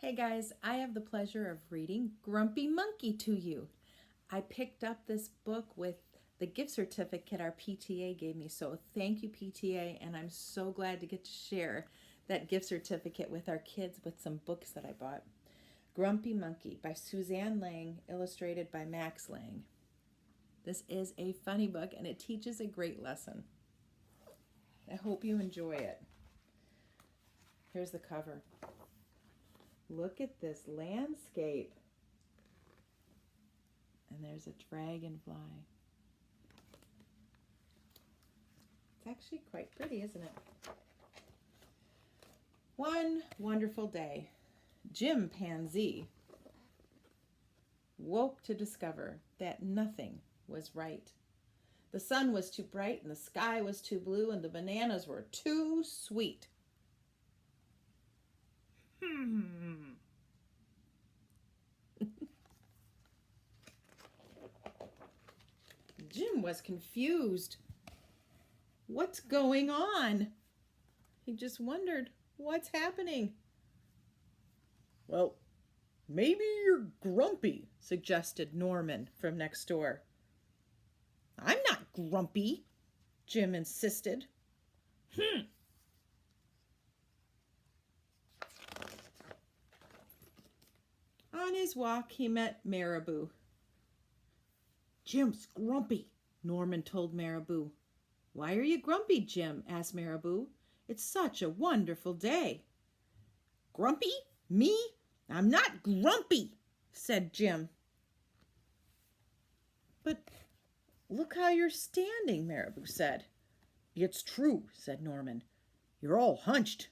Hey guys, I have the pleasure of reading Grumpy Monkey to you. I picked up this book with the gift certificate our PTA gave me, so thank you PTA, and I'm so glad to get to share that gift certificate with our kids with some books that I bought. Grumpy Monkey by Suzanne Lang, illustrated by Max Lang. This is a funny book and it teaches a great lesson. I hope you enjoy it. Here's the cover. Look at this landscape. And there's a dragonfly. It's actually quite pretty, isn't it? One wonderful day, Jim Pansy woke to discover that nothing was right. The sun was too bright and the sky was too blue and the bananas were too sweet. Jim was confused. What's going on? He just wondered, what's happening? Well, maybe you're grumpy, suggested Norman from next door. I'm not grumpy, Jim insisted. On his walk, he met Marabou. Jim's grumpy, Norman told Marabou. Why are you grumpy, Jim? Asked Marabou. It's such a wonderful day. Grumpy? Me? I'm not grumpy, said Jim. But look how you're standing, Marabou said. It's true, said Norman. You're all hunched.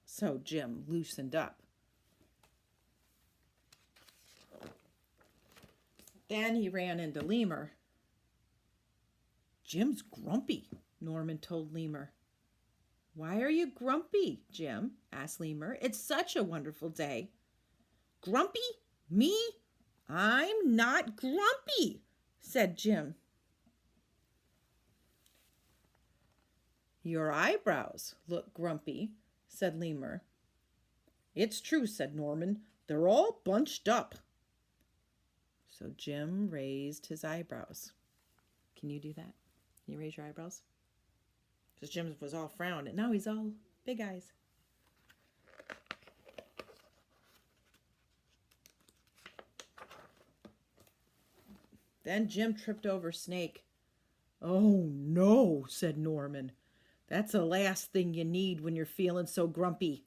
So Jim loosened up. Then he ran into Lemur. Jim's grumpy, Norman told Lemur. Why are you grumpy, Jim? Asked Lemur. It's such a wonderful day. Grumpy? Me? I'm not grumpy, said Jim. Your eyebrows look grumpy, said Lemur. It's true, said Norman. They're all bunched up. So Jim raised his eyebrows. Can you do that? Can you raise your eyebrows? Because Jim was all frowned, and now he's all big eyes. Then Jim tripped over Snake. Oh no, said Norman. That's the last thing you need when you're feeling so grumpy.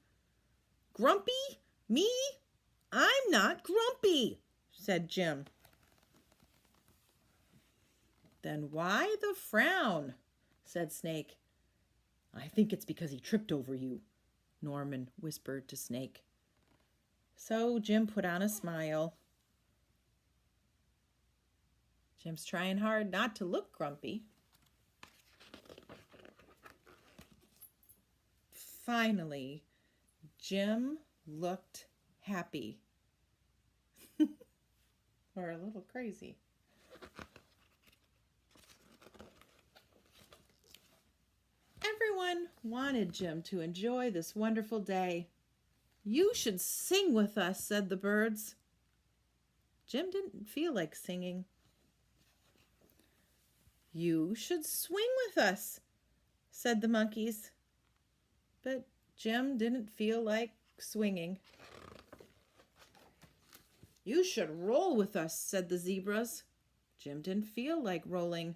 Grumpy? Me? I'm not grumpy, said Jim. Then why the frown? Said Snake. I think it's because he tripped over you, Norman whispered to Snake. So Jim put on a smile. Jim's trying hard not to look grumpy. Finally, Jim looked happy. Or a little crazy. Everyone wanted Jim to enjoy this wonderful day. You should sing with us, said the birds. Jim didn't feel like singing. You should swing with us, said the monkeys. But Jim didn't feel like swinging. You should roll with us, said the zebras. Jim didn't feel like rolling.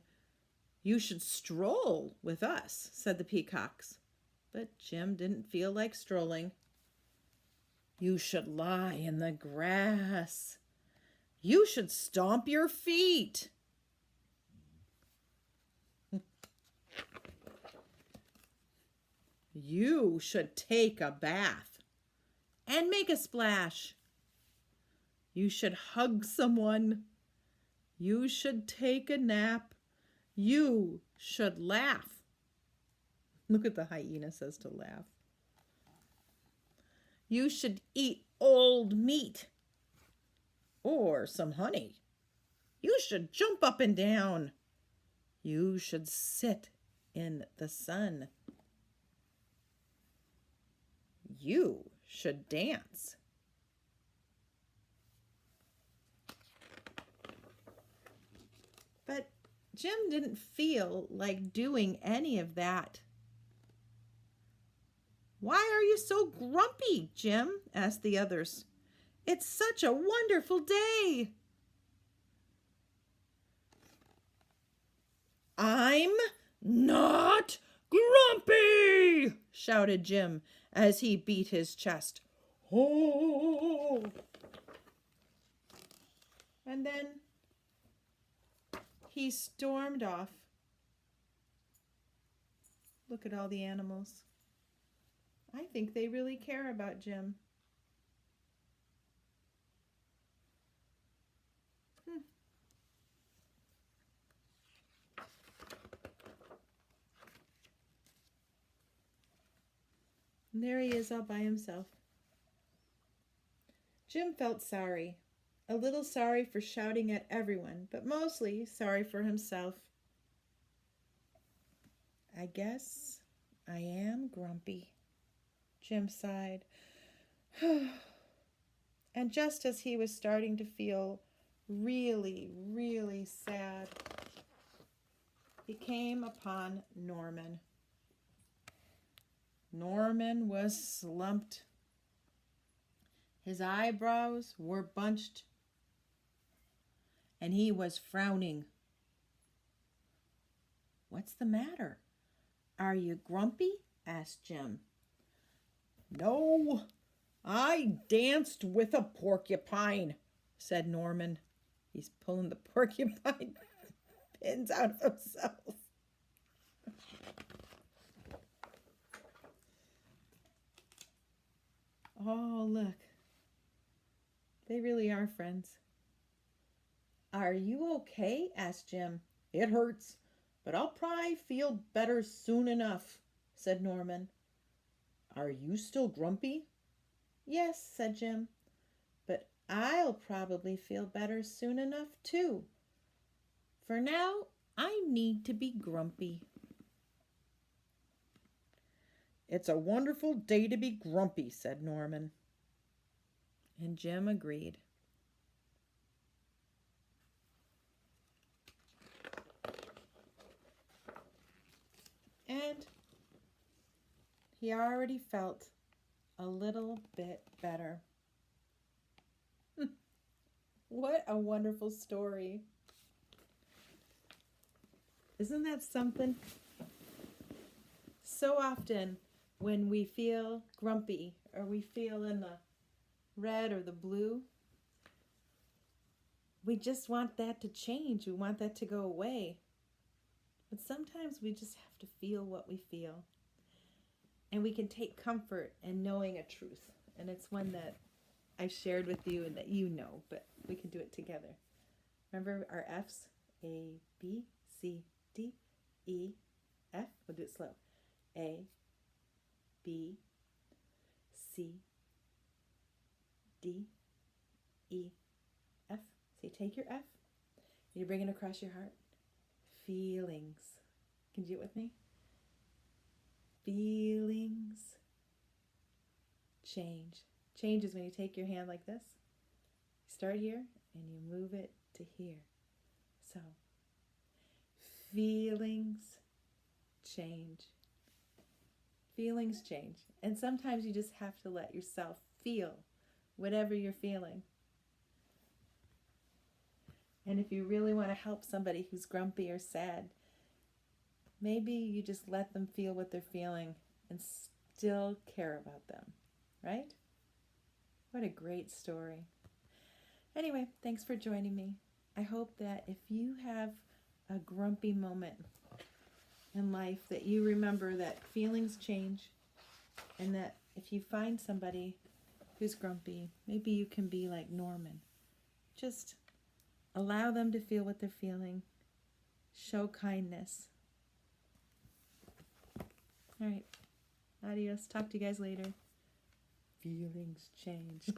You should stroll with us, said the peacocks. But Jim didn't feel like strolling. You should lie in the grass. You should stomp your feet. You should take a bath and make a splash. You should hug someone. You should take a nap. You should laugh. Look at the hyena says to laugh. You should eat old meat or some honey. You should jump up and down. You should sit in the sun. You should dance. But Jim didn't feel like doing any of that. "Why are you so grumpy, Jim?" asked the others. "It's such a wonderful day." "I'm not grumpy!" shouted Jim as he beat his chest. "Oh!" And then he stormed off. Look at all the animals. I think they really care about Jim. And there he is all by himself. Jim felt sorry. A little sorry for shouting at everyone, but mostly sorry for himself. "I guess I am grumpy," Jim sighed. And just as he was starting to feel really, really sad, he came upon Norman. Norman was slumped. His eyebrows were bunched, and he was frowning. "What's the matter? Are you grumpy?" asked Jim. "No, I danced with a porcupine," said Norman. He's pulling the porcupine pins out of himself. Oh, look. They really are friends. "Are you okay?" asked Jim. "It hurts, but I'll probably feel better soon enough," said Norman. "Are you still grumpy?" "Yes," said Jim, "but I'll probably feel better soon enough too. For now, I need to be grumpy." "It's a wonderful day to be grumpy," said Norman. And Jim agreed. And he already felt a little bit better. What a wonderful story. Isn't that something? So often when we feel grumpy or we feel in the red or the blue, we just want that to change. We want that to go away. But sometimes we just have to feel what we feel. And we can take comfort in knowing a truth. And it's one that I've shared with you and that you know, but we can do it together. Remember our F's? A, B, C, D, E, F. We'll do it slow. A, B, C, D, E, F. So you take your F, you bring it across your heart. Feelings. Can you do it with me? Feelings. Change. Change is when you take your hand like this. Start here and you move it to here. So, feelings change. Feelings change. And sometimes you just have to let yourself feel whatever you're feeling. And if you really want to help somebody who's grumpy or sad, maybe you just let them feel what they're feeling and still care about them, right? What a great story. Anyway, thanks for joining me. I hope that if you have a grumpy moment in life, that you remember that feelings change, and that if you find somebody who's grumpy, maybe you can be like Norman. Just allow them to feel what they're feeling. Show kindness. All right. Adios. Talk to you guys later. Feelings change.